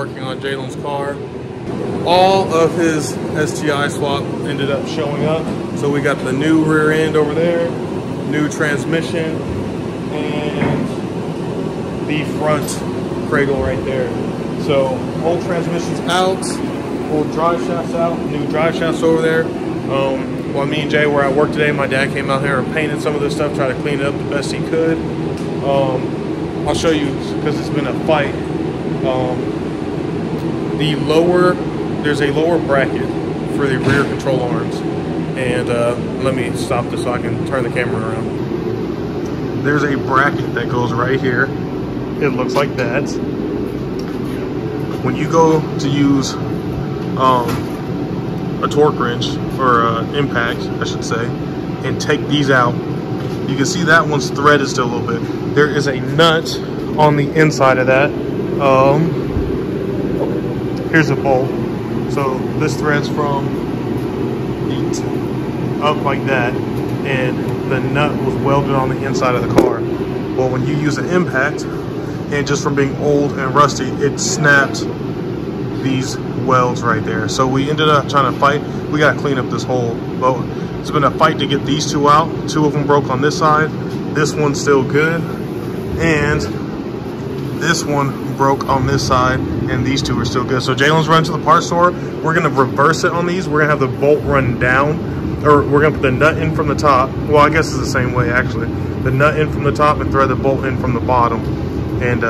working on Jalen's car. All of his STI swap ended up showing up. So we got the new rear end over there, new transmission, and the front cradle right there. So old transmission's out, old drive shaft's out, new drive shaft's over there. While me and Jay were at work today, my dad came out here and painted some of this stuff, tried to clean it up the best he could. I'll show you, because it's been a fight. There's a lower bracket for the rear control arms. And let me stop this so I can turn the camera around. There's a bracket that goes right here. It looks like that. When you go to use a torque wrench, or impact, I should say, and take these out, you can see that one's threaded still a little bit. There is a nut on the inside of that. Here's a bolt. So this threads from up like that, and the nut was welded on the inside of the car. Well, when you use an impact, and just from being old and rusty, it snapped these welds right there. So we ended up trying to fight. We got to clean up this hole. Well, it's been a fight to get these two out. Two of them broke on this side. This one's still good. And this one broke on this side, and these two are still good. So Jalen's running to the parts store. We're going to reverse it on these. We're going to have the bolt run down, or we're going to put the nut in from the top. Well, I guess it's the same way, actually. The nut in from the top and thread the bolt in from the bottom. And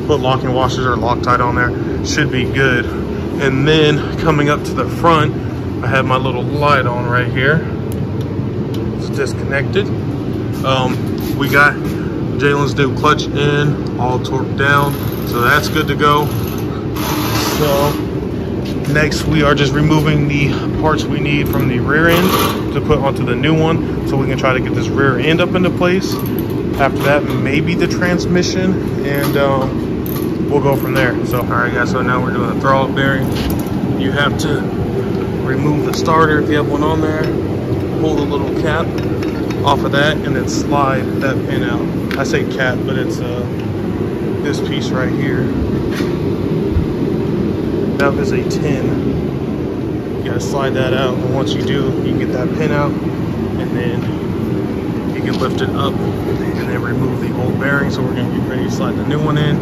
put locking washers or Loctite on there. Should be good. And then coming up to the front, I have my little light on right here. It's disconnected. We got Jalen's new clutch in, all torqued down, so that's good to go. So next we are just removing the parts we need from the rear end to put onto the new one, so we can try to get this rear end up into place. After that, maybe the transmission, and we'll go from there. So, all right, guys, so now we're doing a throw-up bearing. You have to remove the starter if you have one on there, pull the little cap off of that, and then slide that pin out. I say cap, but it's this piece right here. That is a 10. You gotta slide that out, and once you do, you can get that pin out, and then you can lift it up and then remove the old bearing. So we're gonna get ready to slide the new one in.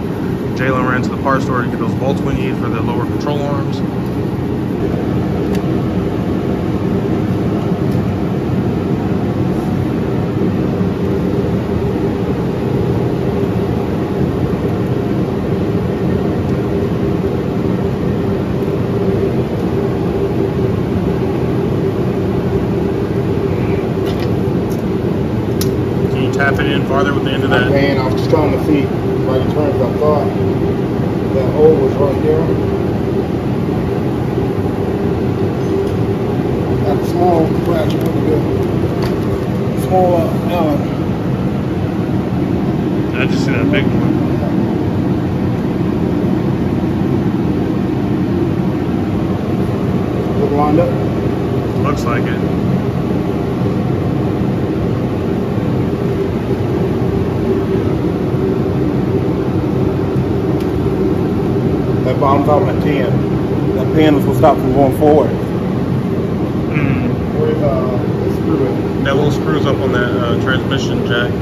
Jalen ran to the parts store to get those bolts we need for the lower control arms. Tap it in farther with the end of that. Man, I was just trying to see if I can turn it. I thought that hole was right there. That small scratch pretty good. Small Allen. I just see that big one. Look lined up. Looks like it. That bottom top of that pin. That pin was what stopped from going forward. Where's the screw? That little screws up on that transmission jack.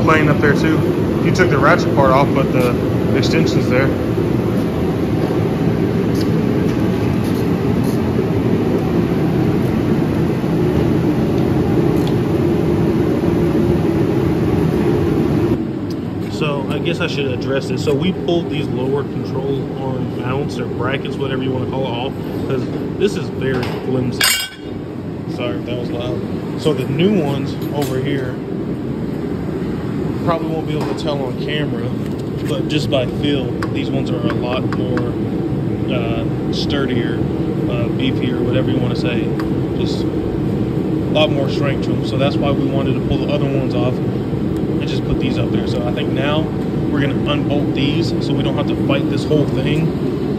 Laying up there too. You took the ratchet part off, but the extension's there. So I guess I should address this. So we pulled these lower control arm mounts or brackets, whatever you want to call it, off because this is very flimsy. Sorry if that was loud. So the new ones over here, probably won't be able to tell on camera, but just by feel, these ones are a lot more sturdier, beefier, whatever you want to say. Just lot more strength to them. So that's why we wanted to pull the other ones off and just put these up there. So I think now we're gonna unbolt these so we don't have to fight this whole thing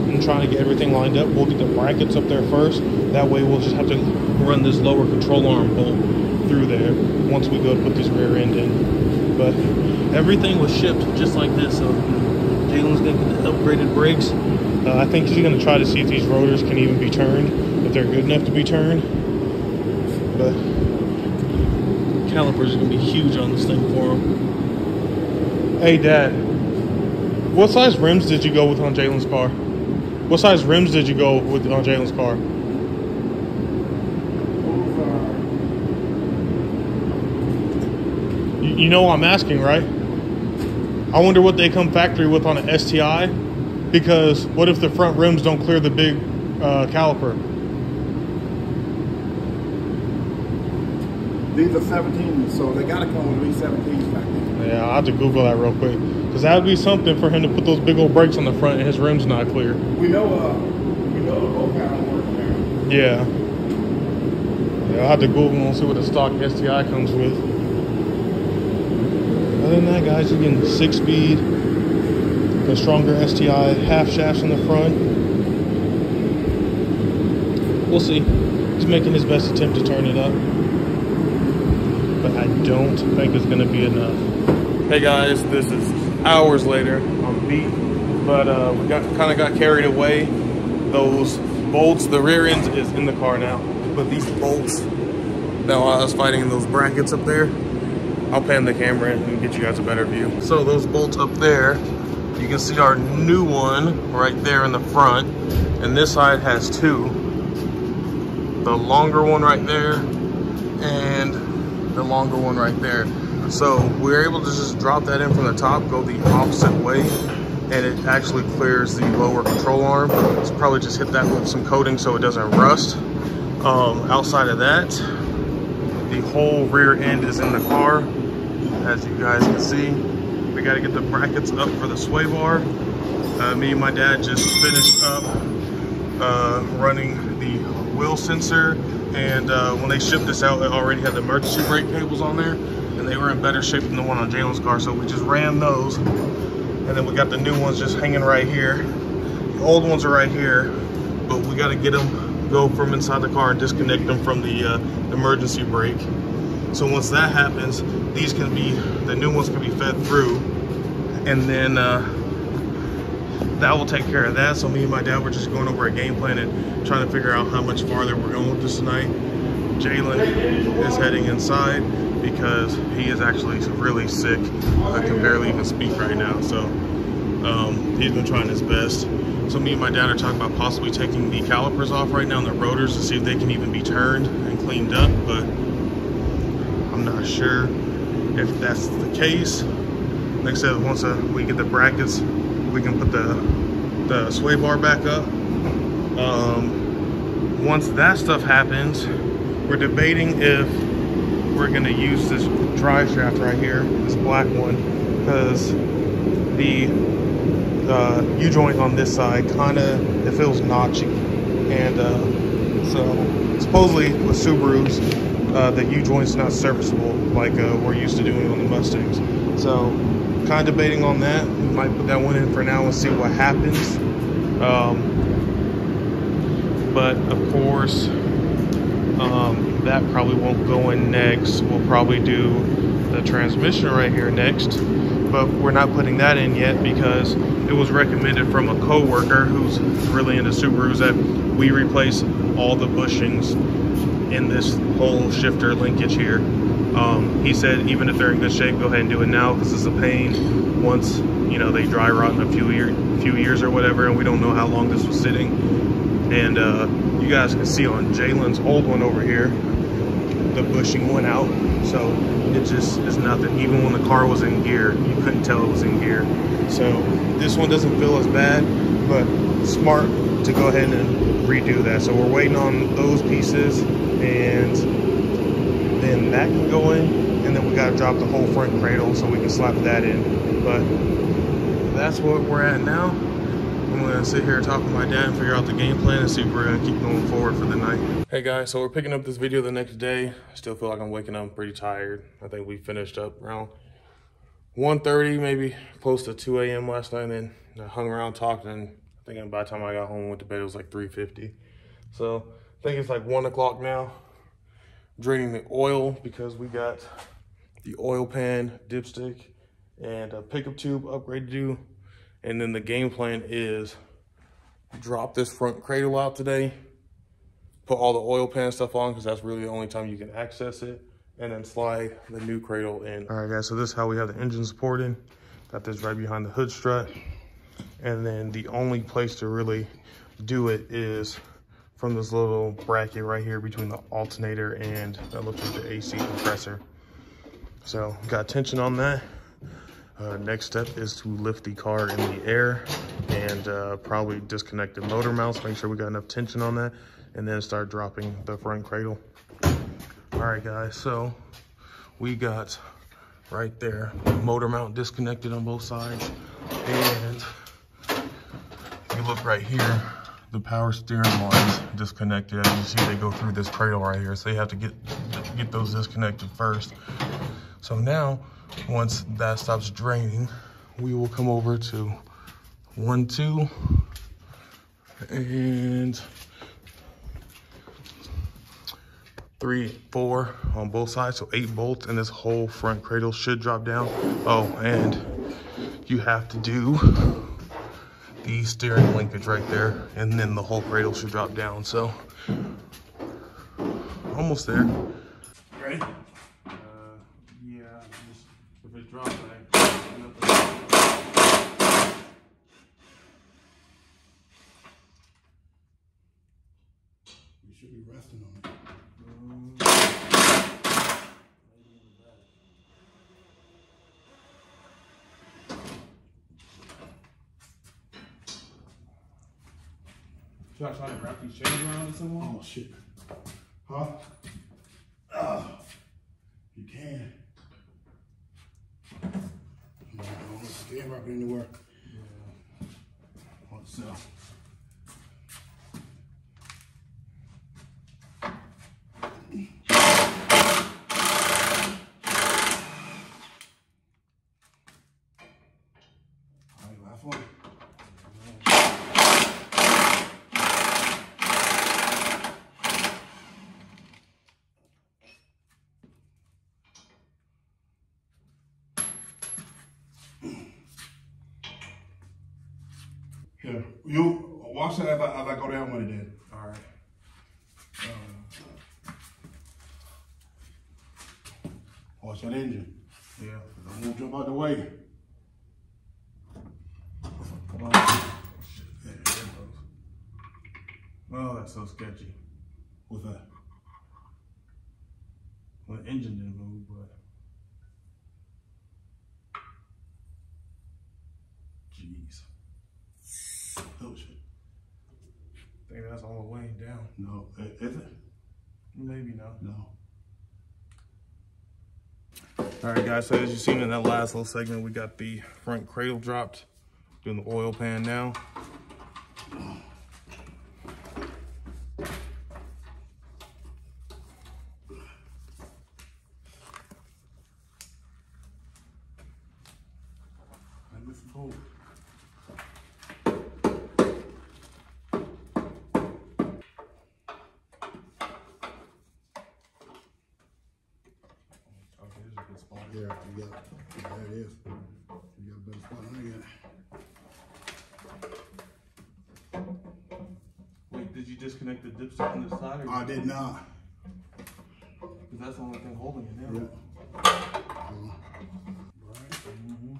and trying to get everything lined up. We'll get the brackets up there first. That way we'll just have to run this lower control arm bolt through there once we go to put this rear end in. But everything was shipped just like this. So Jalen's gonna get the upgraded brakes. I think he's gonna try to see if these rotors can even be turned, if they're good enough to be turned. But calipers are gonna be huge on this thing for him. Hey Dad, what size rims did you go with on Jalen's car? What size rims did you go with on Jalen's car? You know I'm asking, right? I wonder what they come factory with on an STI, because what if the front rims don't clear the big caliper? These are 17, so they gotta come with at least 17s back then. Yeah, I'll have to Google that real quick, because that would be something for him to put those big old brakes on the front and his rims not clear. We know the both panels work there. Yeah. Yeah, I'll have to Google and see what the stock STI comes with. Other than that, guys, you're getting 6-speed, the stronger STI half shafts in the front. We'll see. He's making his best attempt to turn it up, but I don't think it's going to be enough. Hey guys, this is hours later. I'm beat, but we kind of got carried away. Those bolts, the rear end is in the car now, but these bolts that I was fighting in those brackets up there, I'll pan the camera in and get you guys a better view. So those bolts up there, you can see our new one right there in the front, and this side has two. The longer one right there and the longer one right there. So we're able to just drop that in from the top, go the opposite way, and it actually clears the lower control arm. So probably just hit that with some coating so it doesn't rust. Outside of that, the whole rear end is in the car, as you guys can see. We got to get the brackets up for the sway bar. Me and my dad just finished up running the wheel sensor, and when they shipped this out, it already had the emergency brake cables on there, and they were in better shape than the one on Jalen's car, so we just ran those. And then we got the new ones just hanging right here. The old ones are right here, but we got to get them, go from inside the car and disconnect them from the emergency brake. So once that happens, these can be, the new ones can be fed through, and then that will take care of that. So me and my dad were just going over a game plan and trying to figure out how much farther we're going with this tonight. Jalen is heading inside because he is actually really sick, can barely even speak right now. So he's been trying his best. So me and my dad are talking about possibly taking the calipers off right now and the rotors to see if they can even be turned and cleaned up, but I'm not sure if that's the case. Like I said, once we get the brackets, we can put the sway bar back up. Once that stuff happens, we're debating if we're gonna use this drive shaft right here, this black one, because the U-joint on this side it feels notchy, and so supposedly with Subarus, the U-joint's not serviceable like we're used to doing on the Mustangs. So kind of debating on that. We might put that one in for now and see what happens. But of course, that probably won't go in next. We'll probably do the transmission right here next, but we're not putting that in yet because it was recommended from a co-worker who's really into Subarus that we replace all the bushings in this whole shifter linkage here. He said even if they're in good shape, go ahead and do it now because it's a pain once, you know, they dry rot in a few years or whatever, and we don't know how long this was sitting. And you guys can see on Jalen's old one over here, the bushing went out, so it just is nothing. Even when the car was in gear, you couldn't tell it was in gear. So this one doesn't feel as bad, but smart to go ahead and redo that. So we're waiting on those pieces, and then that can go in, and then we got to drop the whole front cradle so we can slap that in. But that's what we're at now. I'm gonna sit here and talk with my dad and figure out the game plan and see if we're gonna keep going forward for the night. Hey guys, so we're picking up this video the next day. I still feel like I'm waking up pretty tired. I think we finished up around 1:30, maybe close to 2 a.m. last night, and then I hung around talking, and I think by the time I got home and went to bed, it was like 3:50. So I think it's like 1 o'clock now. Draining the oil because we got the oil pan, dipstick, and a pickup tube upgrade to do. And then the game plan is drop this front cradle out today, put all the oil pan stuff on because that's really the only time you can access it, and then slide the new cradle in. All right guys, so this is how we have the engine supported. Got this right behind the hood strut. And then the only place to really do it is from this little bracket right here between the alternator and that looks like the AC compressor. So got tension on that. Next step is to lift the car in the air and probably disconnect the motor mounts, make sure we got enough tension on that, and then start dropping the front cradle. All right guys, so we got right there motor mount disconnected on both sides, and you look right here, the power steering lines disconnected. As you see, they go through this cradle right here, so you have to get those disconnected first. So now, once that stops draining, we will come over to 1, 2, and 3, 4 on both sides, so 8 bolts, and this whole front cradle should drop down. Oh, and you have to do the steering linkage right there, and then the whole cradle should drop down. So almost there. Ready? Yeah, just if it drops, You should be resting on it. Should I try to wrap these chains around it somewhere? Oh shit. Huh? You can. No, you can't wrap it anywhere. Yeah. What's so? Here, you watch that as I go down with it then. All right. Watch that engine. Yeah. I'm gonna jump out the way. Oh, that's so sketchy. What's that? Well, the engine didn't move, but. Jeez. Oh shit. I think that's all the way down. No, is it? Maybe no. No. All right, guys, so as you've seen in that last little segment, we got the front cradle dropped. Doing the oil pan now. I missed the bolt. Yeah, you got, there it is. You got a better spot than I got. Wait, did you disconnect the dipstick on this side? Or I did not. Because that's the only thing holding it now. Yeah. Right. Mm-hmm.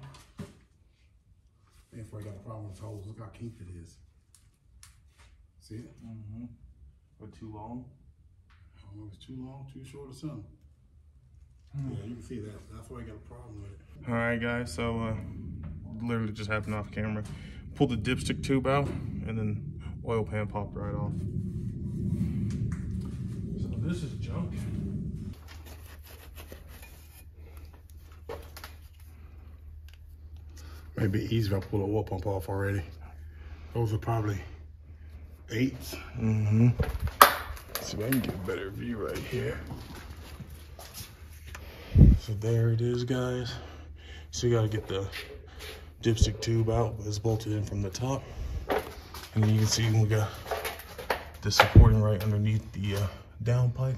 If I got a problem with this hose, look how kinked it is. See it? Mm-hmm. Or too long? I don't know if it's too long, too short, or something. Yeah, you can see that. That's why I got a problem with it. All right, guys. So, literally just happened off camera. Pulled the dipstick tube out, and then oil pan popped right off. So this is junk. Maybe easy if I pull the oil pump off already. Those are probably 8s. Mm-hmm. See if I can get a better view right here. So there it is, guys. So you gotta get the dipstick tube out, but it's bolted in from the top. And then you can see we got the supporting right underneath the downpipe.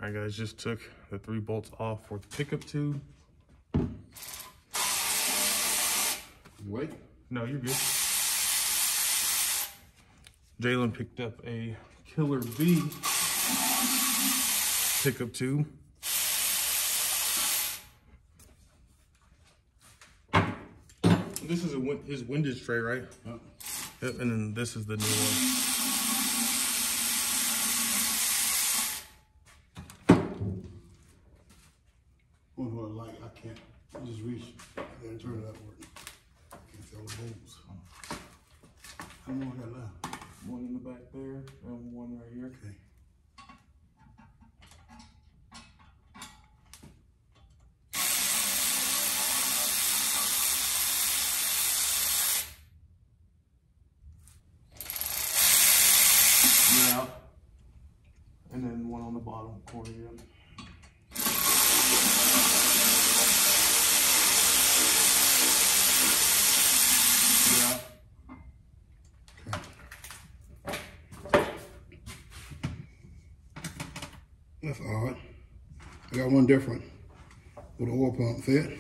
All right, guys, just took the 3 bolts off for the pickup tube. Wait. No, you're good. Jalen picked up a Killer V pickup tube. This is his windage tray, right? Yep. Yep, and then this is the new one. Wonder what I like. I can't. I just reach there and turn it upward. Can't see all the bolts. How many more I got left? One in the back there and one right here. Okay. Yeah. And then one on the bottom corner here. Yeah. That's odd. I got one different with an oil pump fit.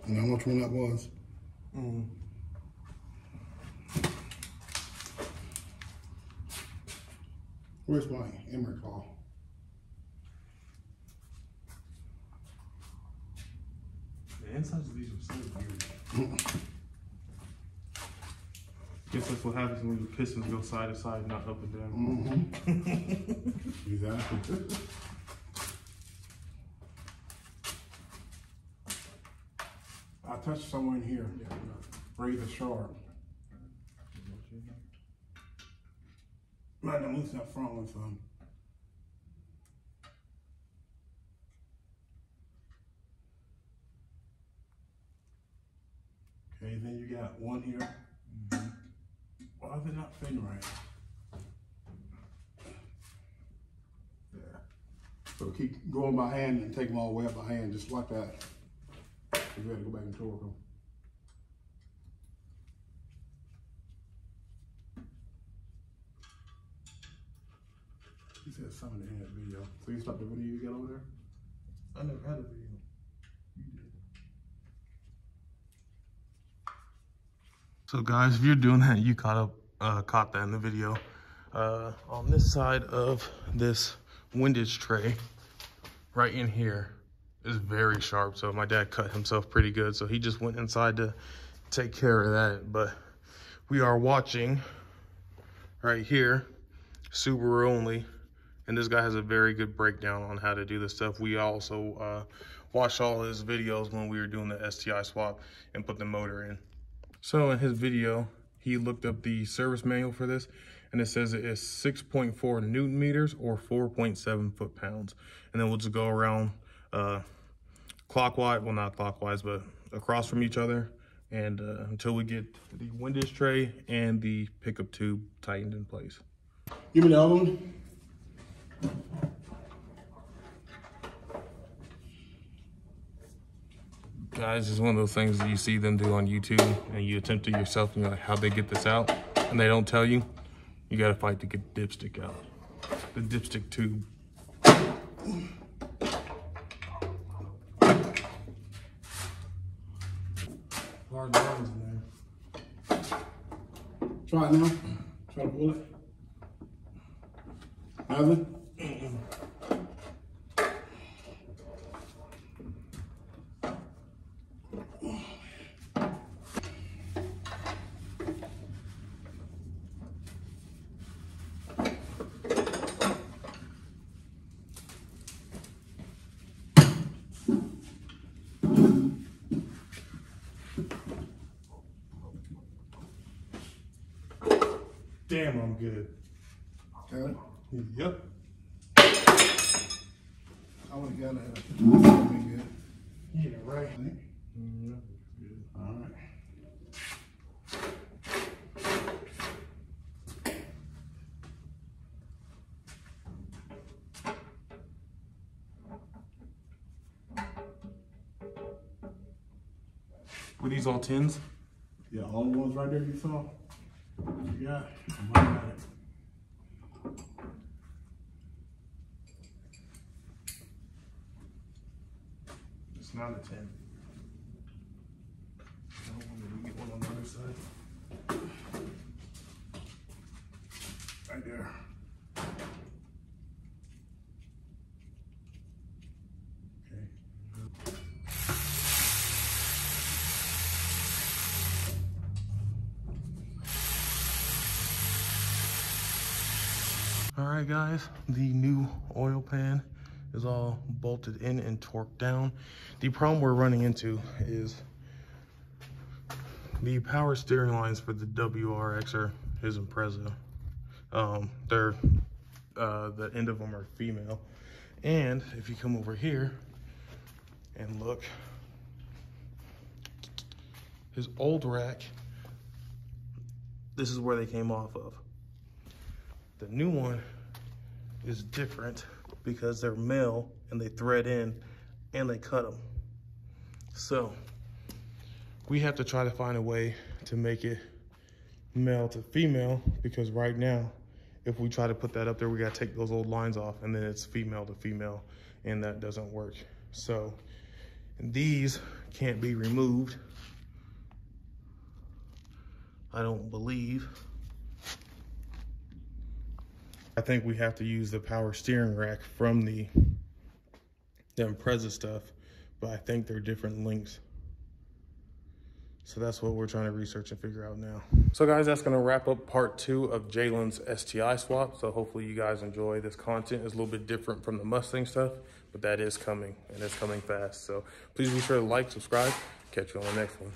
And how much one that was. Mm. Where's my emery claw? The insides of these are so weird. Guess that's what happens when the pistons go side to side, not up and down. Mm-hmm. Exactly. I touched somewhere in here. Razor sharp. Might have loosened that front one some. Okay, then you got one here. Mm-hmm. Why are they not fitting right? Yeah. So keep going by hand and take them all the way up by hand, just like that. You gotta go back and torque them. He said something in that video. So you stopped the video you got over there? I never had a video. You did. So guys, if you're doing that, you caught that in the video. On this side of this windage tray, right in here, is very sharp. So my dad cut himself pretty good. So he just went inside to take care of that. But we are watching right here, Subaru only. And this guy has a very good breakdown on how to do this stuff. We also watched all his videos when we were doing the STI swap and put the motor in. So in his video, he looked up the service manual for this, and it says it is 6.4 Newton meters or 4.7 foot-pounds. And then we'll just go around clockwise, well not clockwise, but across from each other, and until we get the windage tray and the pickup tube tightened in place. Give me the other one. Guys, it's one of those things that you see them do on YouTube and you attempt it yourself and you're like, how'd they get this out? And they don't tell you. You gotta fight to get the dipstick out. The dipstick tube. Hard lines in there. Try it now. Try to pull it. Nothing? Damn, I'm good. Got it? Yep. I would have got it. That'd be good. Yeah, right. I think. Yeah. All right. Were these all tins? Yeah, all the ones right there you saw. You got it. I got it. It's not a 10. Did we get one on the other side? Right there. Okay. All right, guys, the new oil pan is all bolted in and torqued down. The problem we're running into is the power steering lines for the WRX or his Impreza. The end of them are female. And if you come over here and look, his old rack, this is where they came off of. The new one is different because they're male and they thread in and they cut them. So we have to try to find a way to make it male to female, because right now, if we try to put that up there, we gotta take those old lines off and then it's female to female, and that doesn't work. So these can't be removed, I don't believe. I think we have to use the power steering rack from the Impreza stuff, but I think they're different lengths. So that's what we're trying to research and figure out now. So guys, that's gonna wrap up part 2 of Jalen's STI swap. So hopefully you guys enjoy this content. It's a little bit different from the Mustang stuff, but that is coming and it's coming fast. So please be sure to like, subscribe, catch you on the next one.